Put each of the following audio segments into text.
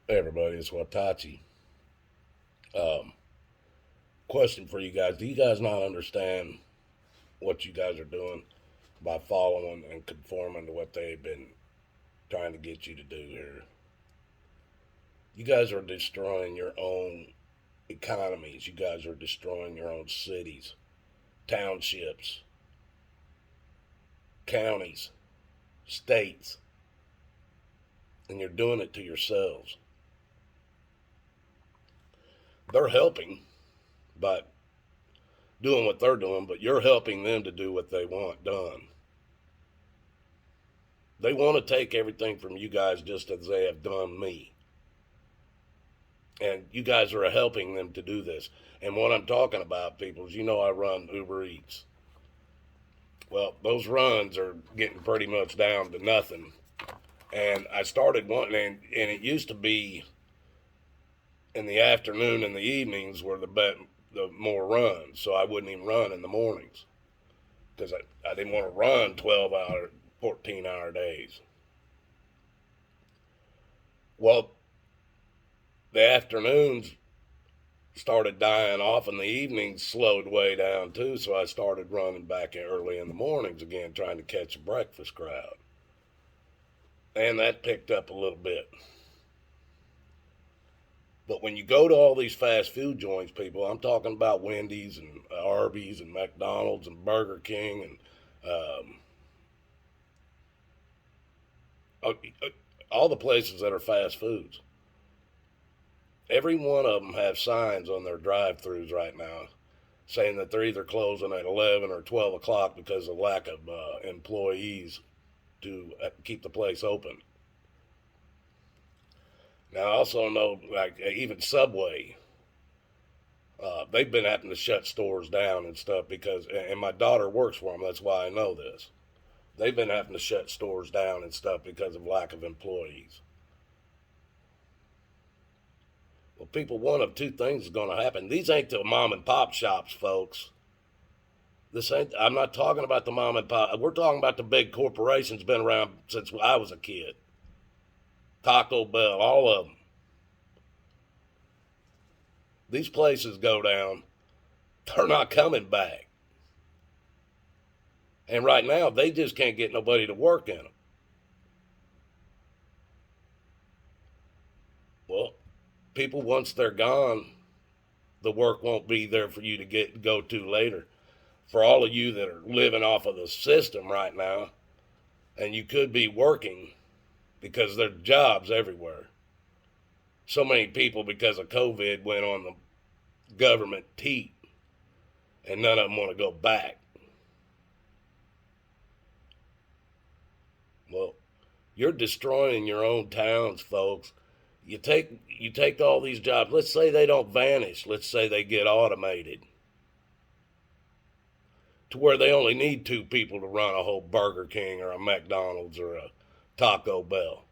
Hey everybody, it's Watachi. Um, Question for you guys: do you guys not understand what you guys are doing by following and conforming to what they've been trying to get you to do here? You guys are destroying your own economies. You guys are destroying your own cities, townships, counties, states, and you're doing it to yourselves. They're helping by doing what they're doing, but you're helping them to do what they want done. They want to take everything from you guys just as they have done me. And you guys are helping them to do this. And what I'm talking about, people, is I run Uber Eats. Well, those runs are getting pretty much down to nothing. And I started wanting, and it used to be in the afternoon and the evenings were the more runs. So I wouldn't even run in the mornings because I didn't want to run 12-hour, 14-hour days. Well, the afternoons started dying off and the evenings slowed way down too, so I started running back early in the mornings again, trying to catch a breakfast crowd. And that picked up a little bit. But when you go to all these fast food joints, people, I'm talking about Wendy's and Arby's and McDonald's and Burger King and all the places that are fast foods. Every one of them have signs on their drive-throughs right now saying that they're either closing at 11 or 12 o'clock because of lack of employees to keep the place open. Now, I also know, like, even Subway, they've been having to shut stores down and stuff and my daughter works for them, that's why I know this. They've been having to shut stores down and stuff because of lack of employees. Well, people, one of two things is going to happen. These ain't the mom and pop shops, folks. This ain't. I'm not talking about the mom and pop. We're talking about the big corporations been around since I was a kid. Taco Bell, all of them. These places go down. They're not coming back. And right now, they just can't get nobody to work in them. Well, people, once they're gone, the work won't be there for you to go to later. For all of you that are living off of the system right now, and you could be working because there's jobs everywhere. So many people, because of COVID, went on the government teat, and none of them want to go back. Well, you're destroying your own towns, folks. You take all these jobs. Let's say they don't vanish. Let's say they get automated to where they only need two people to run a whole Burger King or a McDonald's or a Taco Bell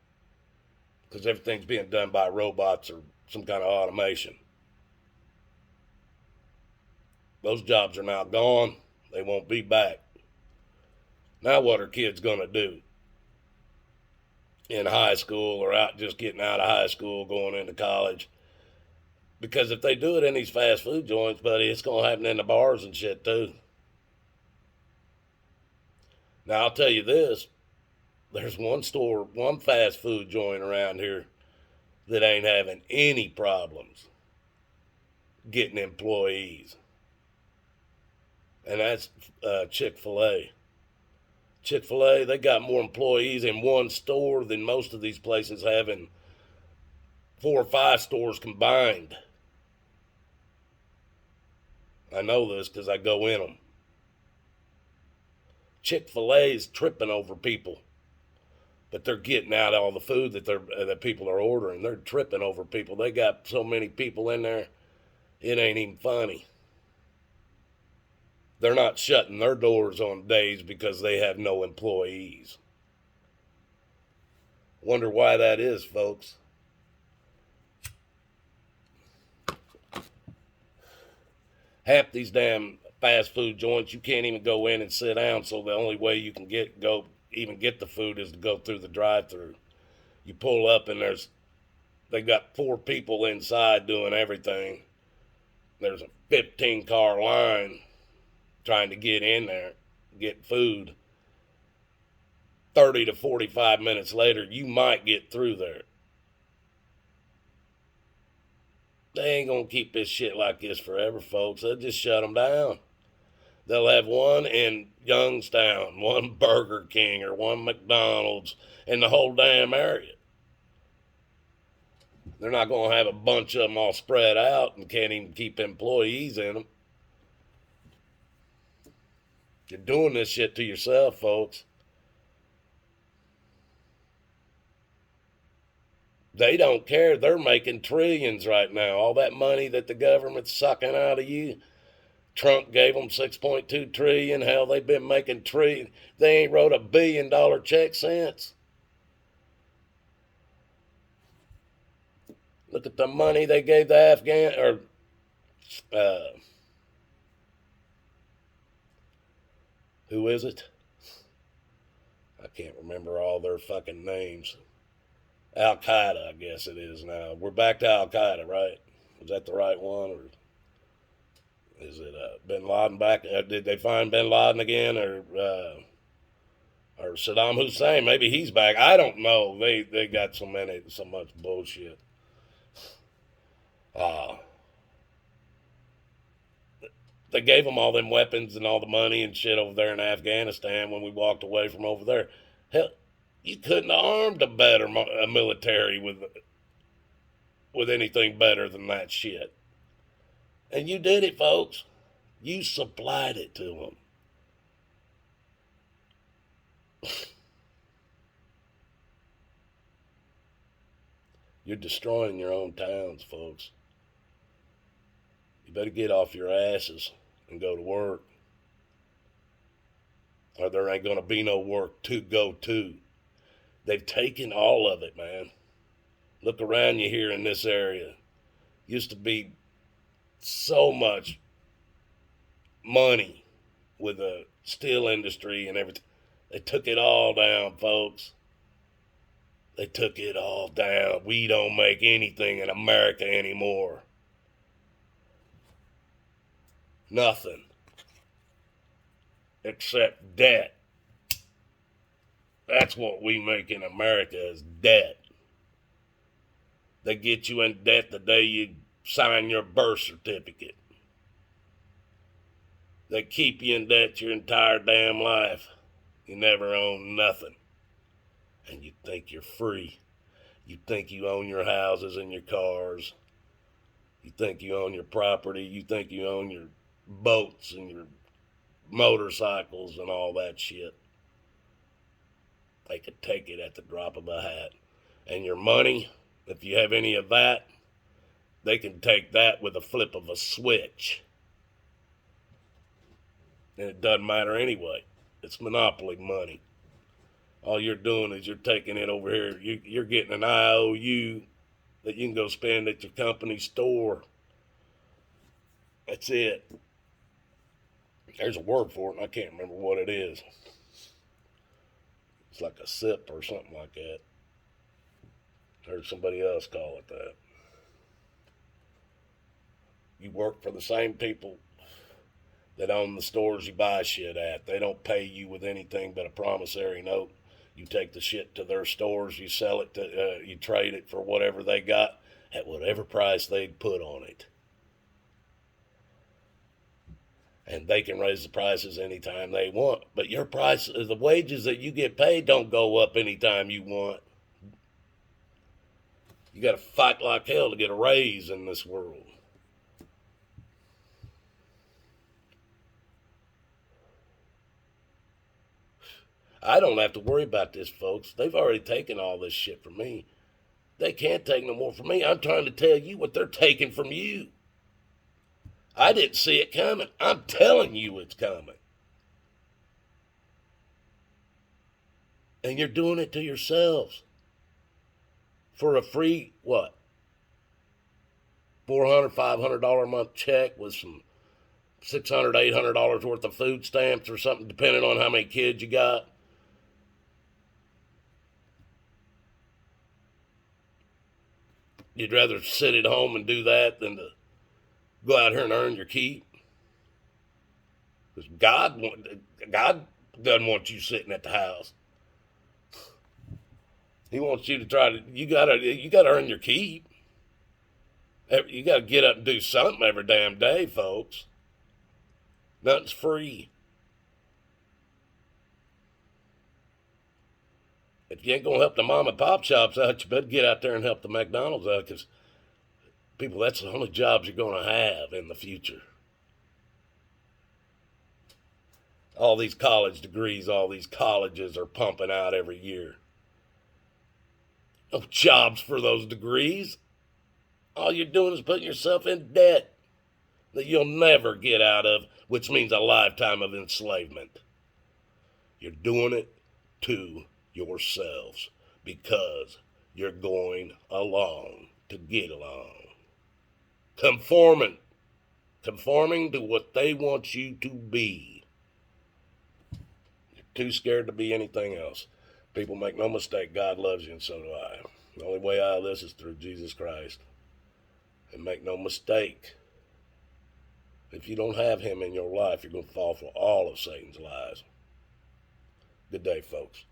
because everything's being done by robots or some kind of automation. Those jobs are now gone. They won't be back. Now, what are kids going to do in high school or out just getting out of high school, going into college? Because if they do it in these fast food joints, buddy, it's going to happen in the bars and shit too. Now, I'll tell you this. There's one fast food joint around here that ain't having any problems getting employees. And that's Chick-fil-A. Chick-fil-A, they got more employees in one store than most of these places have in 4 or 5 stores combined. I know this because I go in them. Chick-fil-A is tripping over people, but they're getting out all the food that people are ordering. They're tripping over people. They got so many people in there, it ain't even funny. They're not shutting their doors on days because they have no employees. Wonder why that is, folks. Half these damn fast food joints, you can't even go in and sit down, so the only way you can get the food is to go through the drive-through. You pull up and there's They got 4 people inside doing everything. There's a 15-car line trying to get in there, get food. 30 to 45 minutes later, you might get through there. They ain't going to keep this shit like this forever, folks. They'll just shut them down. They'll have one in Youngstown, one Burger King, or one McDonald's in the whole damn area. They're not going to have a bunch of them all spread out and can't even keep employees in them. You're doing this shit to yourself, folks. They don't care. They're making trillions right now. All that money that the government's sucking out of you. Trump gave them $6.2 trillion. Hell, they've been making trillion. They ain't wrote $1 billion check since. Look at the money they gave the who is it? I can't remember all their fucking names. Al Qaeda, I guess it is now. We're back to Al Qaeda, right? Is that the right one, or is it Bin Laden back? Did they find Bin Laden again, or Saddam Hussein? Maybe he's back. I don't know. They got so much bullshit. They gave them all them weapons and all the money and shit over there in Afghanistan when we walked away from over there. Hell, you couldn't have armed a better military with anything better than that shit. And you did it, folks. You supplied it to them. You're destroying your own towns, folks. You better get off your asses and go to work, or there ain't going to be no work to go to. They've taken all of it, man. Look around you here in this area. Used to be so much money with the steel industry and everything. They took it all down, folks. They took it all down. We don't make anything in America anymore. Nothing. Except debt. That's what we make in America is debt. They get you in debt the day you sign your birth certificate. They keep you in debt your entire damn life. You never own nothing. And you think you're free. You think you own your houses and your cars. You think you own your property. You think you own your boats and your motorcycles and all that shit. They could take it at the drop of a hat. And your money, if you have any of that, they can take that with a flip of a switch. And it doesn't matter anyway. It's monopoly money. All you're doing is you're taking it over here. You're getting an IOU that you can go spend at your company store. That's it. There's a word for it, and I can't remember what it is. It's like a SIP or something like that. I heard somebody else call it that. You work for the same people that own the stores you buy shit at. They don't pay you with anything but a promissory note. You take the shit to their stores, you sell it to, you trade it for whatever they got at whatever price they'd put on it. And they can raise the prices anytime they want. But your price, the wages that you get paid don't go up anytime you want. You got to fight like hell to get a raise in this world. I don't have to worry about this, folks. They've already taken all this shit from me. They can't take no more from me. I'm trying to tell you what they're taking from you. I didn't see it coming. I'm telling you it's coming. And you're doing it to yourselves. For a free, what? $400, $500 a month check with some $600, $800 worth of food stamps or something, depending on how many kids you got. You'd rather sit at home and do that than to go out here and earn your keep? Because God doesn't want you sitting at the house. He wants you to you gotta earn your keep. You gotta get up and do something every damn day, folks. Nothing's free. If you ain't gonna help the mom and pop shops out, you better get out there and help the McDonald's out, because people, that's the only jobs you're gonna have in the future. All these college degrees, all these colleges are pumping out every year. No jobs for those degrees. All you're doing is putting yourself in debt that you'll never get out of, which means a lifetime of enslavement. You're doing it to yourselves because you're going along to get along. Conforming to what they want you to be. You're too scared to be anything else. People, make no mistake, God loves you, and so do I. The only way out of this is through Jesus Christ. And make no mistake, if you don't have him in your life, you're going to fall for all of Satan's lies. Good day, folks.